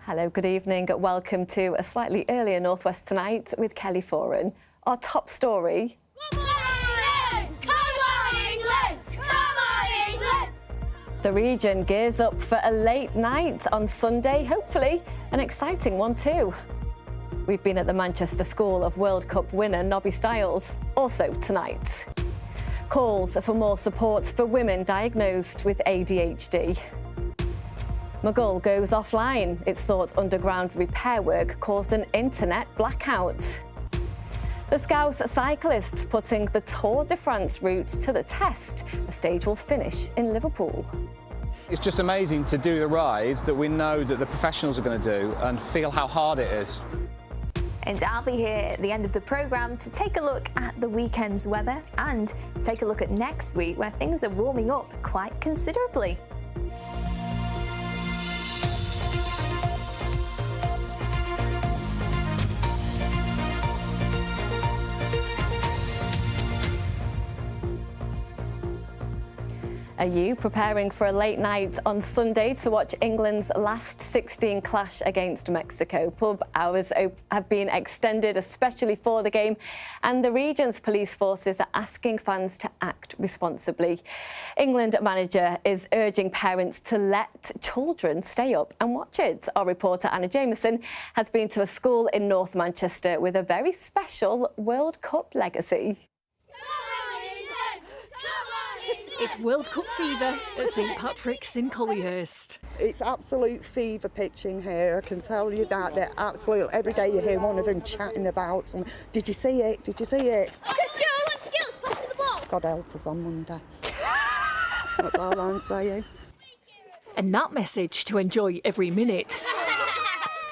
Hello, good evening. Welcome to a slightly earlier North West Tonight with Kelly Foran. Our top story. Come on, England! Come on, England! Come on, England! The region gears up for a late night on Sunday, hopefully an exciting one too. We've been at the Manchester School of World Cup winner Nobby Stiles, also tonight. Calls for more support for women diagnosed with ADHD. Maghull goes offline. It's thought underground repair work caused an internet blackout. The Scouse cyclists putting the Tour de France route to the test. The stage will finish in Liverpool. It's just amazing to do the rides that we know that the professionals are going to do and feel how hard it is. And I'll be here at the end of the programme to take a look at the weekend's weather and take a look at next week where things are warming up quite considerably. Are you preparing for a late night on Sunday to watch England's last 16 clash against Mexico? Pub hours have been extended especially for the game, and the region's police forces are asking fans to act responsibly. England manager is urging parents to let children stay up and watch it. Our reporter Anna Jameson has been to a school in North Manchester with a very special World Cup legacy. It's World Cup fever at St Patrick's in Collyhurst. It's absolute fever pitch in here, I can tell you that. They're absolute, every day you hear one of them chatting about something. Did you see it? Did you see it? Skills, pass me the ball. God help us on Monday. That's all I'm saying. And that message to enjoy every minute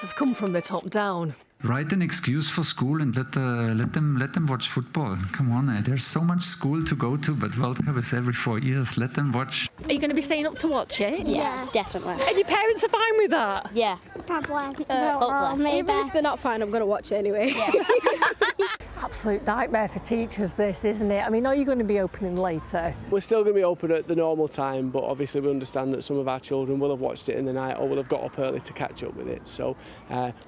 has come from the top down. Write an excuse for school and let them watch football. Come on, there's so much school to go to, but World Cup is every 4 years. Let them watch. Are you going to be staying up to watch it? Yes, definitely. And your parents are fine with that? Yeah. Probably. Hopefully. Even if they're not fine, I'm going to watch it anyway. Yeah. Absolute nightmare for teachers, this, isn't it? I mean, are you going to be opening later? We're still going to be open at the normal time, but obviously we understand that some of our children will have watched it in the night or will have got up early to catch up with it. So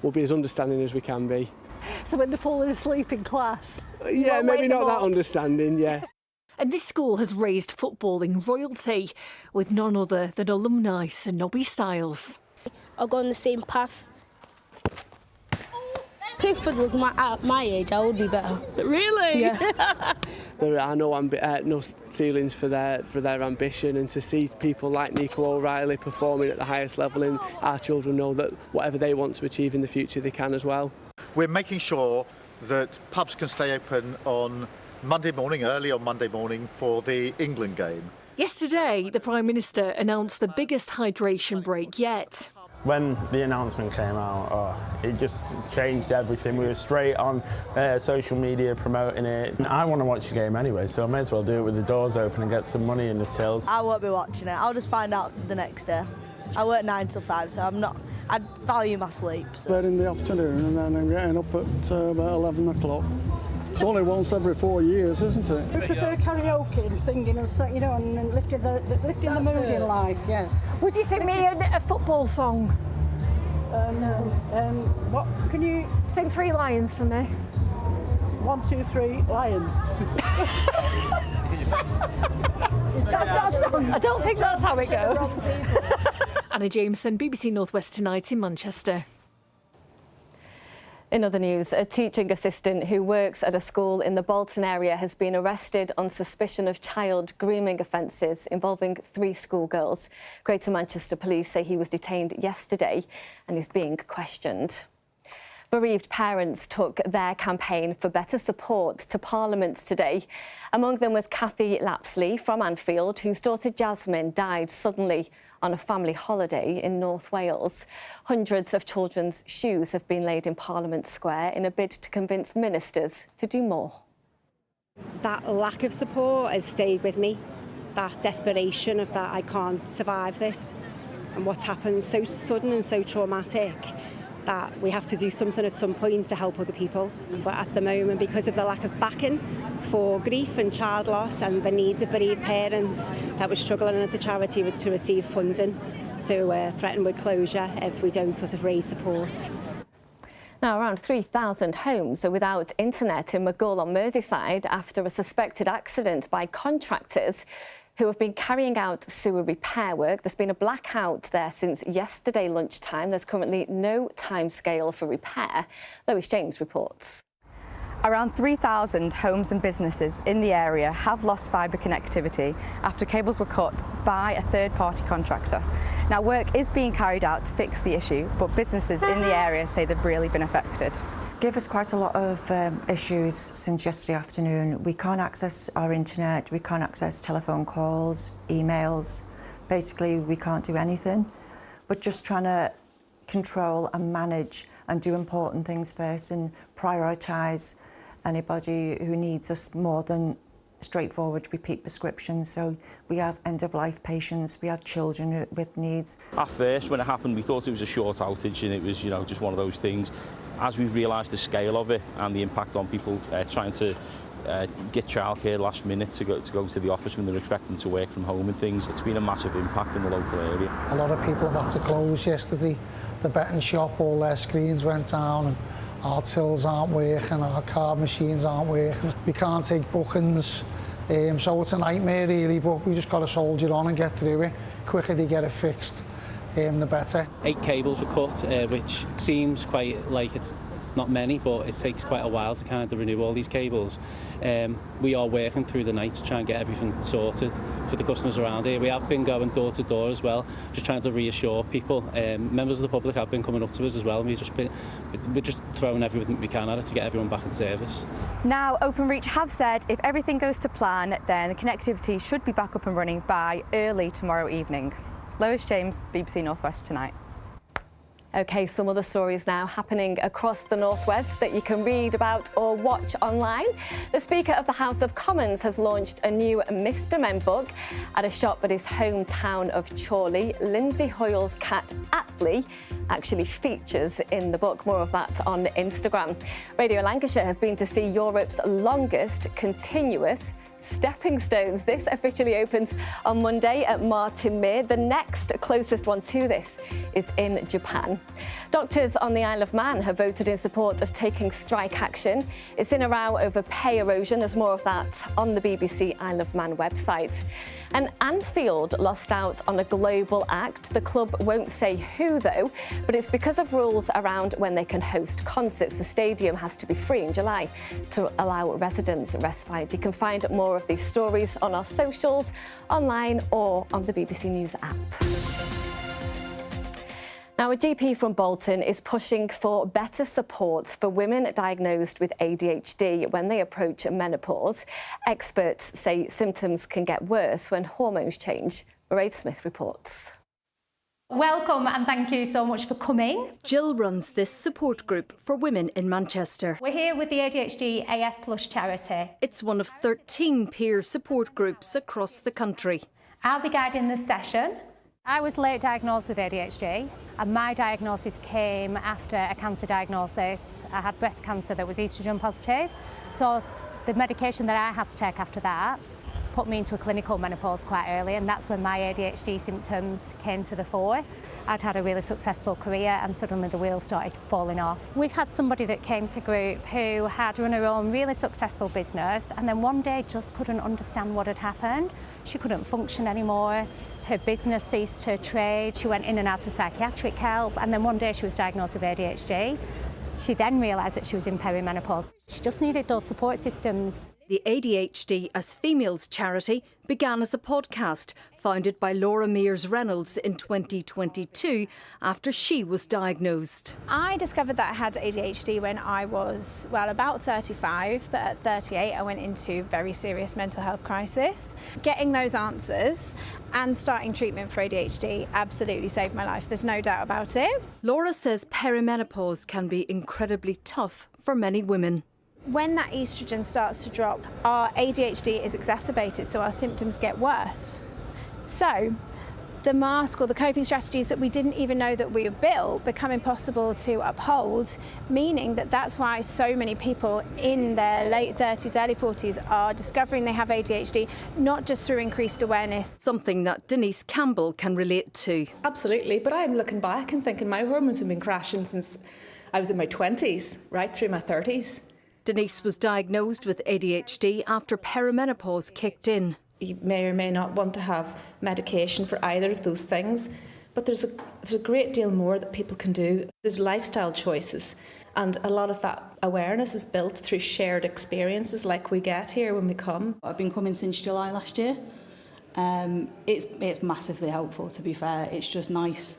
we'll be as understanding as we can be. So when they're falling asleep in class? Yeah, maybe not that understanding, yeah. And this school has raised footballing royalty with none other than alumni Sir Nobby Stiles. I'll go on the same path. Pickford was my age, I would be better. Really? Yeah. There are no ceilings for their ambition, and to see people like Nico O'Reilly performing at the highest level, and our children know that whatever they want to achieve in the future, they can as well. We're making sure that pubs can stay open on Monday morning, early on Monday morning, for the England game. Yesterday, the Prime Minister announced the biggest hydration break yet. When the announcement came out, it just changed everything. We were straight on social media promoting it. I want to watch the game anyway, so I may as well do it with the doors open and get some money in the tills. I won't be watching it. I'll just find out the next day. I work 9 till 5, so I value my sleep. So. Bed in the afternoon, and then I'm getting up at about 11 o'clock. It's only once every 4 years, isn't it? We prefer karaoke and singing and, you know, and lifting the mood in life, yes. Would you sing me a football song? No. What can you sing? 3 Lions for me. 1, 2, 3 Lions. That's not a song. I don't think that's how it goes. Anna Jameson, BBC North West Tonight in Manchester. In other news, a teaching assistant who works at a school in the Bolton area has been arrested on suspicion of child grooming offences involving 3 schoolgirls. Greater Manchester Police say he was detained yesterday and is being questioned. Bereaved parents took their campaign for better support to Parliament today. Among them was Kathy Lapsley from Anfield, whose daughter Jasmine died suddenly on a family holiday in North Wales. Hundreds of children's shoes have been laid in Parliament Square in a bid to convince ministers to do more. That lack of support has stayed with me. That desperation of that I can't survive this, and what's happened so sudden and so traumatic, that we have to do something at some point to help other people. But at the moment, because of the lack of backing for grief and child loss and the needs of bereaved parents, that we're struggling as a charity to receive funding. So we're threatened with closure if we don't sort of raise support. Now, around 3,000 homes are without internet in Maghull on Merseyside after a suspected accident by contractors who have been carrying out sewer repair work. There's been a blackout there since yesterday lunchtime. There's currently no timescale for repair. Lois James reports. Around 3,000 homes and businesses in the area have lost fibre connectivity after cables were cut by a third-party contractor. Now, work is being carried out to fix the issue, but businesses in the area say they've really been affected. It's given us quite a lot of issues since yesterday afternoon. We can't access our internet, we can't access telephone calls, emails. Basically, we can't do anything. But just trying to control and manage and do important things first and prioritise anybody who needs us more than straightforward repeat prescriptions. So we have end-of-life patients, we have children with needs. At first, when it happened, we thought it was a short outage and it was, you know, just one of those things. As we've realised the scale of it and the impact on people trying to get childcare last minute to go to the office when they're expecting to work from home and things, it's been a massive impact in the local area. A lot of people have had to close yesterday. The betting shop, all their screens went down, and our tills aren't working, our card machines aren't working. We can't take bookings, so it's a nightmare really, but we just got to soldier on and get through it. The quicker they get it fixed, the better. 8 cables were cut, which seems quite like it's not many, but it takes quite a while to kind of renew all these cables. We are working through the night to try and get everything sorted for the customers around here. We have been going door to door as well, just trying to reassure people. Members of the public have been coming up to us as well, and we're just throwing everything we can at it to get everyone back in service. Now, Openreach have said if everything goes to plan, then the connectivity should be back up and running by early tomorrow evening. Lois James, BBC North West Tonight. OK, some other stories now happening across the North West that you can read about or watch online. The Speaker of the House of Commons has launched a new Mr Men book at a shop at his hometown of Chorley. Lindsay Hoyle's cat Atlee actually features in the book. More of that on Instagram. Radio Lancashire have been to see Europe's longest continuous stepping stones. This officially opens on Monday at Martin Mere. The next closest one to this is in Japan. Doctors on the Isle of Man have voted in support of taking strike action. It's in a row over pay erosion. There's more of that on the BBC Isle of Man website. And Anfield lost out on a global act. The club won't say who, though, but it's because of rules around when they can host concerts. The stadium has to be free in July to allow residents respite. You can find more of these stories on our socials, online or on the BBC News app. Now, a GP from Bolton is pushing for better supports for women diagnosed with ADHD when they approach menopause. Experts say symptoms can get worse when hormones change. Mairead Smith reports. Welcome and thank you so much for coming. Jill runs this support group for women in Manchester. We're here with the ADHD AF Plus charity. It's one of 13 peer support groups across the country. I'll be guiding this session. I was late diagnosed with ADHD and my diagnosis came after a cancer diagnosis. I had breast cancer that was estrogen positive, so the medication that I had to take after that put me into a clinical menopause quite early, and that's when my ADHD symptoms came to the fore. I'd had a really successful career and suddenly the wheels started falling off. We've had somebody that came to group who had run her own really successful business and then one day just couldn't understand what had happened. She couldn't function anymore. Her business ceased to trade. She went in and out of psychiatric help, and then one day she was diagnosed with ADHD. She then realised that she was in perimenopause. She just needed those support systems. The ADHD as Females charity began as a podcast founded by Laura Mears Reynolds in 2022 after she was diagnosed. I discovered that I had ADHD when I was, well, about 35, but at 38 I went into very serious mental health crisis. Getting those answers and starting treatment for ADHD absolutely saved my life, there's no doubt about it. Laura says perimenopause can be incredibly tough for many women. When that estrogen starts to drop, our ADHD is exacerbated, so our symptoms get worse. So the mask or the coping strategies that we didn't even know that we had built become impossible to uphold, meaning that that's why so many people in their late 30s, early 40s are discovering they have ADHD, not just through increased awareness. Something that Denise Campbell can relate to. Absolutely, but I'm looking back and thinking my hormones have been crashing since I was in my 20s, right through my 30s. Denise was diagnosed with ADHD after perimenopause kicked in. You may or may not want to have medication for either of those things, but there's a great deal more that people can do. There's lifestyle choices, and a lot of that awareness is built through shared experiences like we get here when we come. I've been coming since July last year. It's massively helpful, to be fair. It's just nice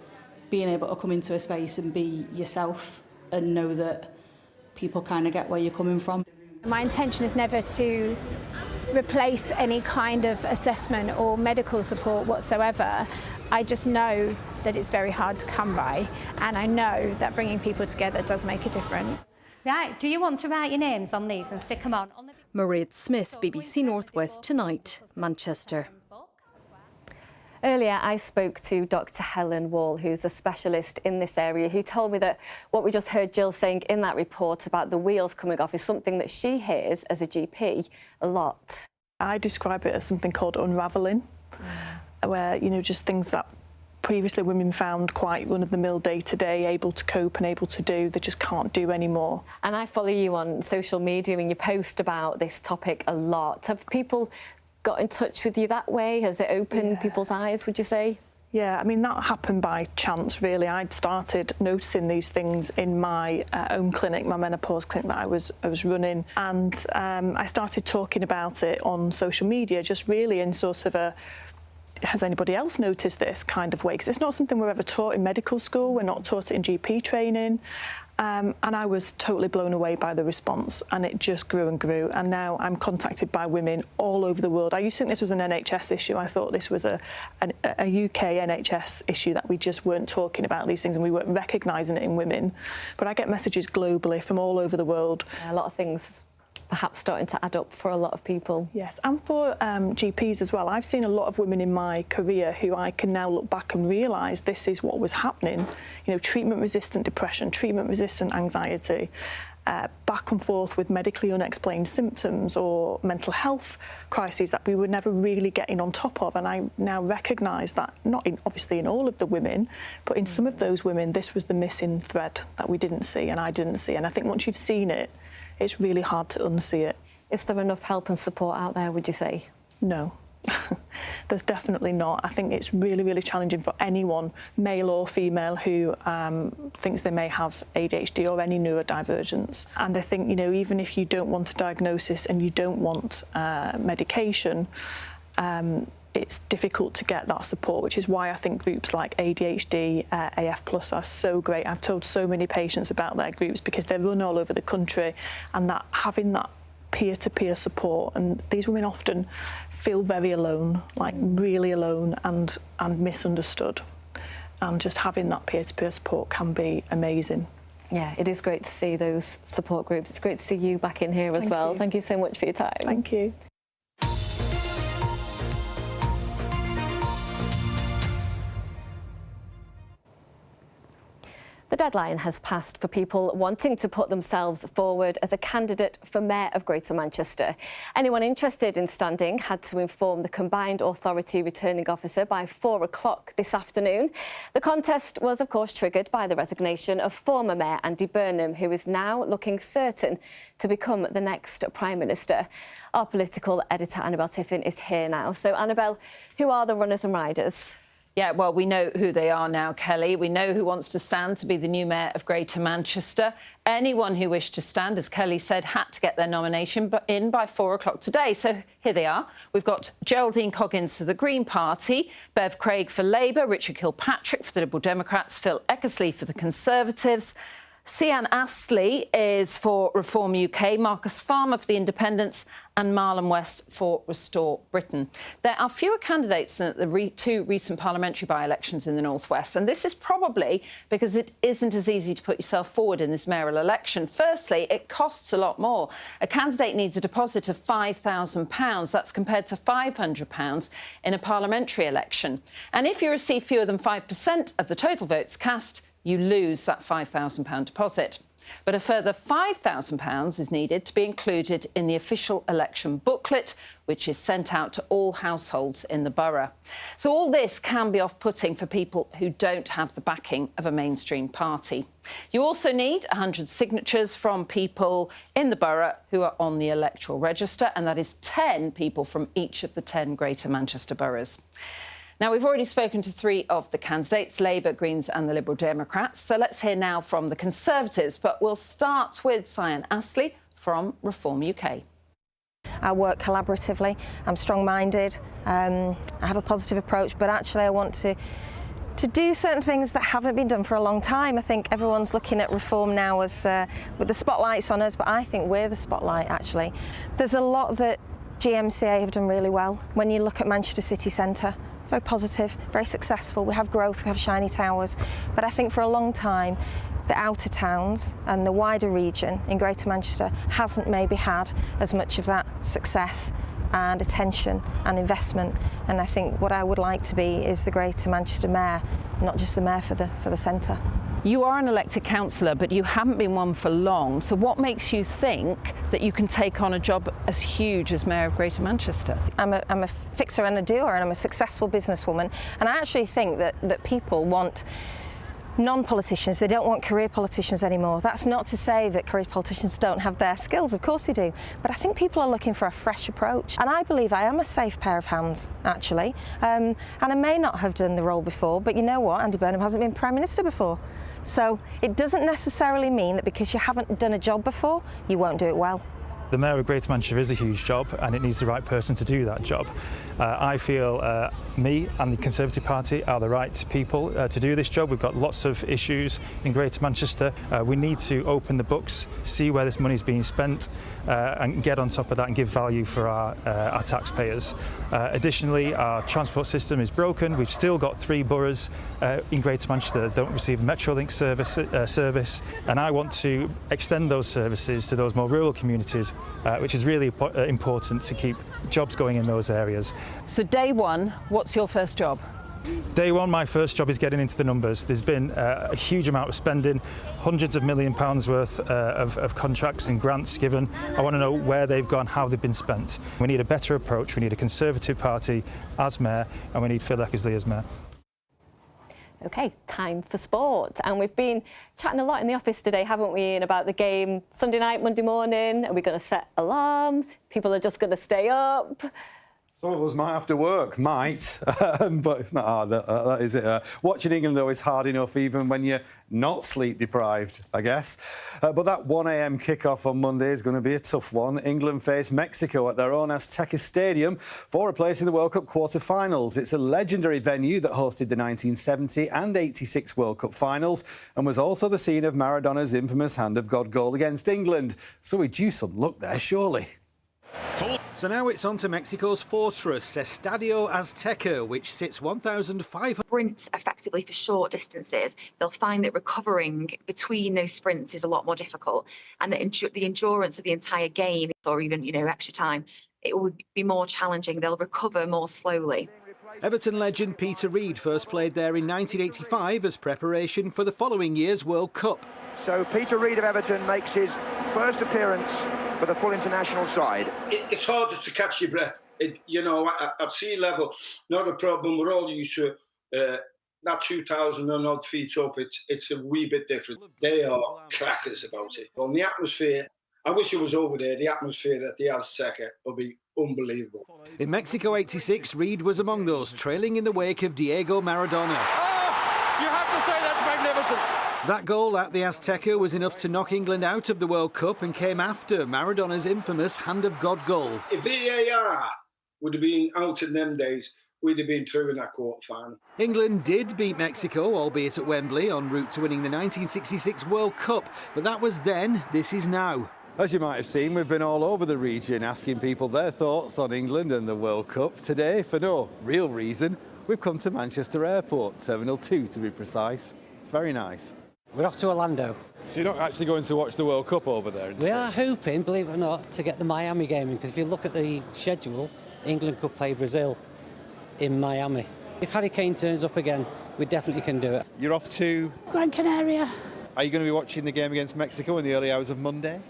being able to come into a space and be yourself and know that people kind of get where you're coming from. My intention is never to replace any kind of assessment or medical support whatsoever. I just know that it's very hard to come by, and I know that bringing people together does make a difference. Right, do you want to write your names on these and stick them on? Mairead Smith, BBC Northwest Tonight, Manchester. Earlier, I spoke to Dr. Helen Wall, who's a specialist in this area, who told me that what we just heard Jill saying in that report about the wheels coming off is something that she hears as a GP a lot. I describe it as something called unravelling, where, you know, just things that previously women found quite run-of-the-mill day-to-day, able to cope and able to do, they just can't do anymore. And I follow you on social media and you post about this topic a lot. Have people got in touch with you that way? Has it opened people's eyes, would you say? Yeah, I mean, that happened by chance, really. I'd started noticing these things in my own clinic, my menopause clinic that I was running, and I started talking about it on social media, just really in sort of a, has anybody else noticed this kind of way? Because it's not something we're ever taught in medical school, we're not taught it in GP training. And I was totally blown away by the response, and it just grew and grew. And now I'm contacted by women all over the world. I used to think this was an NHS issue. I thought this was a UK NHS issue, that we just weren't talking about these things and we weren't recognising it in women. But I get messages globally from all over the world. A lot of things perhaps starting to add up for a lot of people. Yes, and for GPs as well. I've seen a lot of women in my career who I can now look back and realise this is what was happening. You know, treatment-resistant depression, treatment-resistant anxiety, back and forth with medically unexplained symptoms or mental health crises that we were never really getting on top of. And I now recognise that, obviously in all of the women, but in some of those women, this was the missing thread that we didn't see and I didn't see. And I think once you've seen it, it's really hard to unsee it. Is there enough help and support out there, would you say? No. There's definitely not. I think it's really, really challenging for anyone, male or female, who thinks they may have ADHD or any neurodivergence. And I think, you know, even if you don't want a diagnosis and you don't want medication, it's difficult to get that support, which is why I think groups like ADHD, AF Plus are so great. I've told so many patients about their groups because they run all over the country, and that having that peer-to-peer support, and these women often feel very alone, like really alone and misunderstood. And just having that peer-to-peer support can be amazing. Yeah, it is great to see those support groups. It's great to see you back in here as well. Thank you so much for your time. Thank you. The deadline has passed for people wanting to put themselves forward as a candidate for Mayor of Greater Manchester. Anyone interested in standing had to inform the Combined Authority Returning Officer by 4 o'clock this afternoon. The contest was, of course, triggered by the resignation of former Mayor Andy Burnham, who is now looking certain to become the next Prime Minister. Our political editor, Annabelle Tiffin, is here now. So, Annabelle, who are the runners and riders? Yeah, well, we know who they are now, Kelly. We know who wants to stand to be the new Mayor of Greater Manchester. Anyone who wished to stand, as Kelly said, had to get their nomination in by 4 o'clock today. So here they are. We've got Geraldine Coggins for the Green Party, Bev Craig for Labour, Richard Kilpatrick for the Liberal Democrats, Phil Eckersley for the Conservatives, Sian Astley is for Reform UK, Marcus Farmer for The Independents and Marlon West for Restore Britain. There are fewer candidates than at the two recent parliamentary by-elections in the North West, and this is probably because it isn't as easy to put yourself forward in this mayoral election. Firstly, it costs a lot more. A candidate needs a deposit of £5,000. That's compared to £500 in a parliamentary election. And if you receive fewer than 5% of the total votes cast, you lose that £5,000 deposit. But a further £5,000 is needed to be included in the official election booklet, which is sent out to all households in the borough. So all this can be off-putting for people who don't have the backing of a mainstream party. You also need 100 signatures from people in the borough who are on the electoral register, and that is 10 people from each of the 10 Greater Manchester boroughs. Now, we've already spoken to three of the candidates, Labour, Greens and the Liberal Democrats. So let's hear now from the Conservatives. But we'll start with Sian Astley from Reform UK. I work collaboratively, I'm strong-minded, I have a positive approach, but actually I want to do certain things that haven't been done for a long time. I think everyone's looking at Reform now as with the spotlights on us, but I think we're the spotlight, actually. There's a lot that GMCA have done really well. When you look at Manchester City Centre, very positive, very successful. We have growth, we have shiny towers. But I think for a long time, the outer towns and the wider region in Greater Manchester hasn't maybe had as much of that success and attention and investment. And I think what I would like to be is the Greater Manchester Mayor, not just the Mayor for the centre. You are an elected councillor, but you haven't been one for long. So what makes you think that you can take on a job as huge as Mayor of Greater Manchester? I'm a fixer and a doer, and I'm a successful businesswoman. And I actually think that people want non-politicians. They don't want career politicians anymore. That's not to say that career politicians don't have their skills, of course they do, but I think people are looking for a fresh approach, and I believe I am a safe pair of hands, actually, and I may not have done the role before, but you know what, Andy Burnham hasn't been Prime Minister before, so it doesn't necessarily mean that because you haven't done a job before, you won't do it well. The Mayor of Greater Manchester is a huge job, and it needs the right person to do that job. I feel me and the Conservative Party are the right people to do this job. We've got lots of issues in Greater Manchester. We need to open the books, see where this money is being spent, and get on top of that and give value for our taxpayers. Additionally, our transport system is broken. We've still got 3 boroughs in Greater Manchester that don't receive Metrolink service, and I want to extend those services to those more rural communities, which is really important to keep jobs going in those areas. So day one, what's your first job? Day one, my first job is getting into the numbers. There's been a huge amount of spending, hundreds of £1 million worth of contracts and grants given. I want to know where they've gone, how they've been spent. We need a better approach. We need a Conservative Party as Mayor, and we need Phil Eckersley as Mayor. OK, time for sport. And we've been chatting a lot in the office today, haven't we, and about the game Sunday night, Monday morning. Are we going to set alarms? People are just going to stay up? Some of us might have to work, but it's not hard, that is it. Watching England, though, is hard enough even when you're not sleep-deprived, I guess. But that 1 a.m. kickoff on Monday is going to be a tough one. England face Mexico at their own Azteca Stadium for a place in the World Cup quarter-finals. It's a legendary venue that hosted the 1970 and 86 World Cup finals and was also the scene of Maradona's infamous Hand of God goal against England. So we're due some luck there, surely. So now it's on to Mexico's fortress, Estadio Azteca, which sits 1,500... Sprints effectively for short distances, they'll find that recovering between those sprints is a lot more difficult, and that the endurance of the entire game, or even, extra time, it will be more challenging. They'll recover more slowly. Everton legend Peter Reid first played there in 1985 as preparation for the following year's World Cup. So Peter Reid of Everton makes his first appearance for the full international side. It's hard to catch your breath. At sea level, not a problem. We're all used to that 2,000 and odd feet up. It's a wee bit different. They are crackers about it. On the atmosphere, I wish it was over there. The atmosphere at the Azteca will be unbelievable. In Mexico 86, Reid was among those trailing in the wake of Diego Maradona. You have to say that's magnificent. That goal at the Azteca was enough to knock England out of the World Cup and came after Maradona's infamous Hand of God goal. If VAR would have been out in them days, we'd have been through in that quarter-final. England did beat Mexico, albeit at Wembley, en route to winning the 1966 World Cup. But that was then, this is now. As you might have seen, we've been all over the region asking people their thoughts on England and the World Cup. Today, for no real reason, we've come to Manchester Airport, Terminal 2 to be precise. It's very nice. We're off to Orlando. So you're not actually going to watch the World Cup over there? We are hoping, believe it or not, to get the Miami game in, because if you look at the schedule, England could play Brazil in Miami. If Harry Kane turns up again, we definitely can do it. You're off to? Gran Canaria. Are you going to be watching the game against Mexico in the early hours of Monday?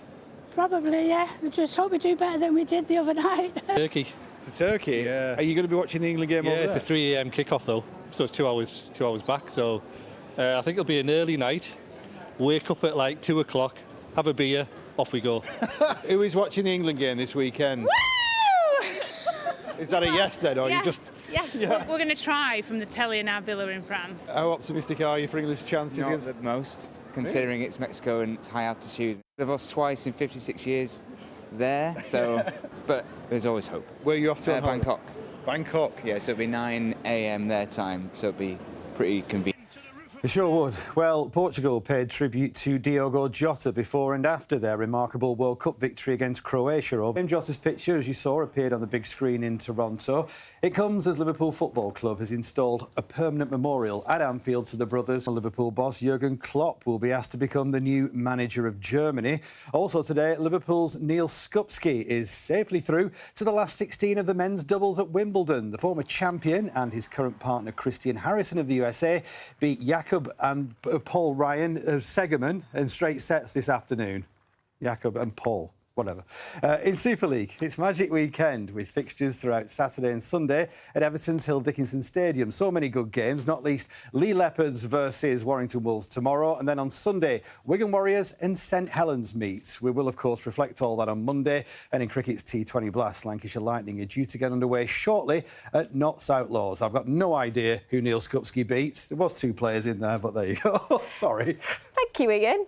Probably, yeah. I just hope we do better than we did the other night. Turkey. To Turkey? Yeah. Are you going to be watching the England game over there? Yeah, it's a 3 a.m. kick-off though, so it's 2 hours back. So I think it'll be an early night. Wake up at like 2 o'clock, have a beer, off we go. Who is watching the England game this weekend? Woo! Is that a yes then, or yeah. you just? Yeah. We're going to try from the telly in our villa in France. How optimistic are you for England's chances? Not the most, considering it's Mexico and it's high altitude. We've lost twice in 56 years there, so but there's always hope. Where are you off to? Bangkok. Bangkok? Yeah, so it'll be 9 a.m. their time, so it'll be pretty convenient. It sure would. Well, Portugal paid tribute to Diogo Jota before and after their remarkable World Cup victory against Croatia. Jota's picture, as you saw, appeared on the big screen in Toronto. It comes as Liverpool Football Club has installed a permanent memorial at Anfield to the brothers. Liverpool boss Jurgen Klopp will be asked to become the new manager of Germany. Also today, Liverpool's Neil Skupski is safely through to the last 16 of the men's doubles at Wimbledon. The former champion and his current partner Christian Harrison of the USA beat Jakob and Paul Ryan of Segerman in straight sets this afternoon. Jakob and Paul, whatever. In Super League, it's Magic Weekend with fixtures throughout Saturday and Sunday at Everton's Hill Dickinson Stadium. So many good games, not least Lee Leopards versus Warrington Wolves tomorrow. And then on Sunday, Wigan Warriors and St Helens meet. We will, of course, reflect all that on Monday. And in cricket's T20 Blast, Lancashire Lightning are due to get underway shortly at Notts Outlaws. I've got no idea who Neil Skupski beat. There was 2 players in there, but there you go. Sorry. Thank you, Ian.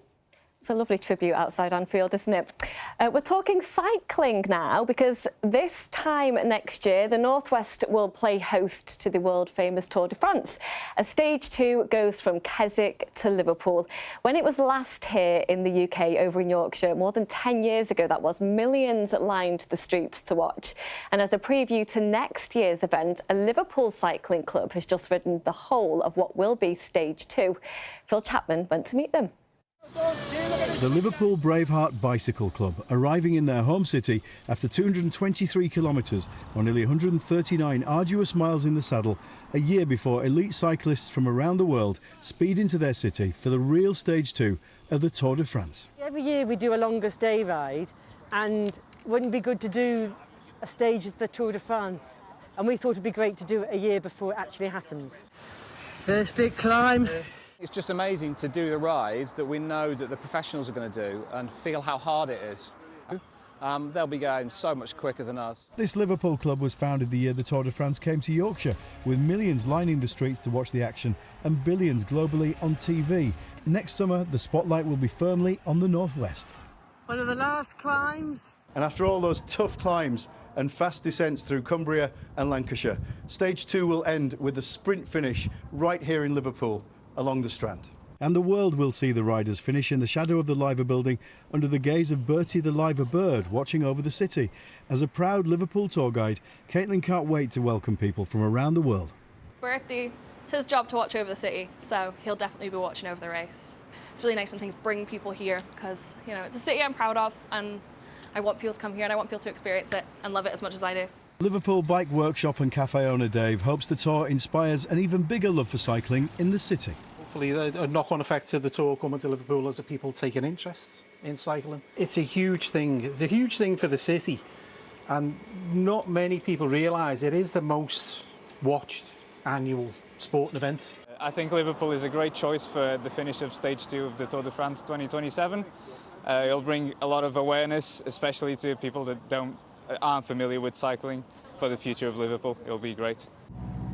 It's a lovely tribute outside Anfield, isn't it? We're talking cycling now, because this time next year, the North West will play host to the world-famous Tour de France. Stage 2 goes from Keswick to Liverpool. When it was last here in the UK, over in Yorkshire, more than 10 years ago, that was, millions lined the streets to watch. And as a preview to next year's event, a Liverpool cycling club has just ridden the whole of what will be Stage 2. Phil Chapman went to meet them. The Liverpool Braveheart Bicycle Club, arriving in their home city after 223 kilometres or nearly 139 arduous miles in the saddle, a year before elite cyclists from around the world speed into their city for the real Stage 2 of the Tour de France. Every year we do a longest day ride, and wouldn't it be good to do a stage of the Tour de France? And we thought it'd be great to do it a year before it actually happens. First big climb. It's just amazing to do the rides that we know that the professionals are going to do and feel how hard it is. They'll be going so much quicker than us. This Liverpool club was founded the year the Tour de France came to Yorkshire, with millions lining the streets to watch the action and billions globally on TV. Next summer, the spotlight will be firmly on the North West. One of the last climbs. And after all those tough climbs and fast descents through Cumbria and Lancashire, Stage 2 will end with a sprint finish right here in Liverpool, along the Strand. And the world will see the riders finish in the shadow of the Liver building under the gaze of Bertie the Liver bird watching over the city. As a proud Liverpool tour guide, Caitlin can't wait to welcome people from around the world. Bertie, it's his job to watch over the city, so he'll definitely be watching over the race. It's really nice when things bring people here, because, you know, it's a city I'm proud of, and I want people to come here and I want people to experience it and love it as much as I do. Liverpool Bike Workshop and Cafe owner Dave hopes the tour inspires an even bigger love for cycling in the city. Hopefully a knock-on effect to the tour coming to Liverpool as the people take an interest in cycling. It's a huge thing. It's a huge thing for the city, and not many people realise it is the most watched annual sporting event. I think Liverpool is a great choice for the finish of Stage 2 of the Tour de France 2027. It'll bring a lot of awareness, especially to people that aren't familiar with cycling. For the future of Liverpool, it'll be great.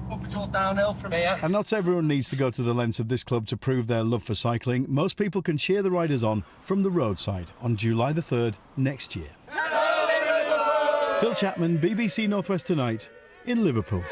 Up it's all downhill from here. And not everyone needs to go to the lengths of this club to prove their love for cycling. Most people can cheer the riders on from the roadside on July the 3rd next year. Phil Chapman, BBC North West Tonight in Liverpool.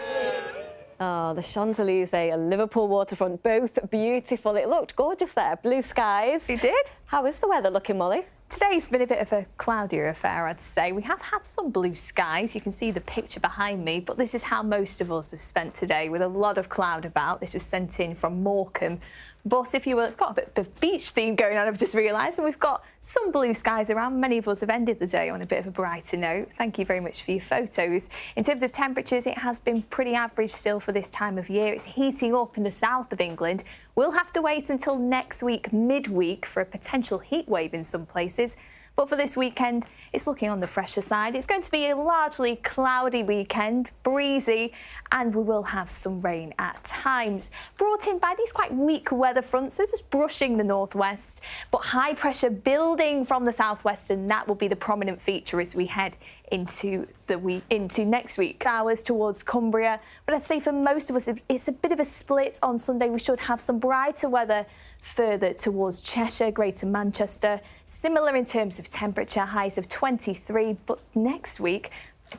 Oh, the Champs-Élysées and Liverpool waterfront, both beautiful. It looked gorgeous there, blue skies. It did. How is the weather looking, Molly? Today's been a bit of a cloudier affair, I'd say. We have had some blue skies. You can see the picture behind me, but this is how most of us have spent today, with a lot of cloud about. This was sent in from Morecambe. But if you were, got a bit of beach theme going on, I've just realised, and we've got some blue skies around. Many of us have ended the day on a bit of a brighter note. Thank you very much for your photos. In terms of temperatures, it has been pretty average still for this time of year. It's heating up in the south of England. We'll have to wait until next week, midweek, for a potential heat wave in some places. But for this weekend, it's looking on the fresher side. It's going to be a largely cloudy weekend, breezy, and we will have some rain at times. Brought in by these quite weak weather fronts, so just brushing the northwest, but high pressure building from the southwest, and that will be the prominent feature as we head into next week. Hours towards Cumbria, but I'd say for most of us, it's a bit of a split on Sunday. We should have some brighter weather further towards Cheshire, Greater Manchester. Similar in terms of temperature, highs of 23, but next week,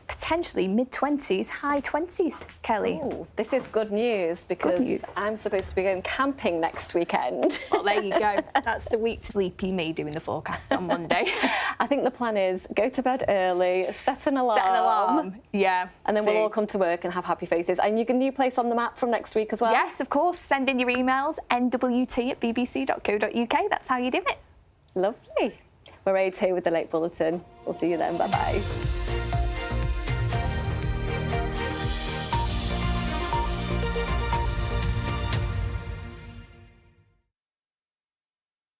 potentially mid-20s, high 20s, Kelly. Ooh, this is good news because I'm supposed to be going camping next weekend. Well, there you go. That's the week sleepy me doing the forecast on Monday. I think the plan is go to bed early, set an alarm. Set an alarm, yeah. And then we'll all come to work and have happy faces. And you can new place on the map from next week as well? Yes, of course. Send in your emails, nwt@bbc.co.uk. That's how you do it. Lovely. We're Aids here with the Late Bulletin. We'll see you then. Bye-bye.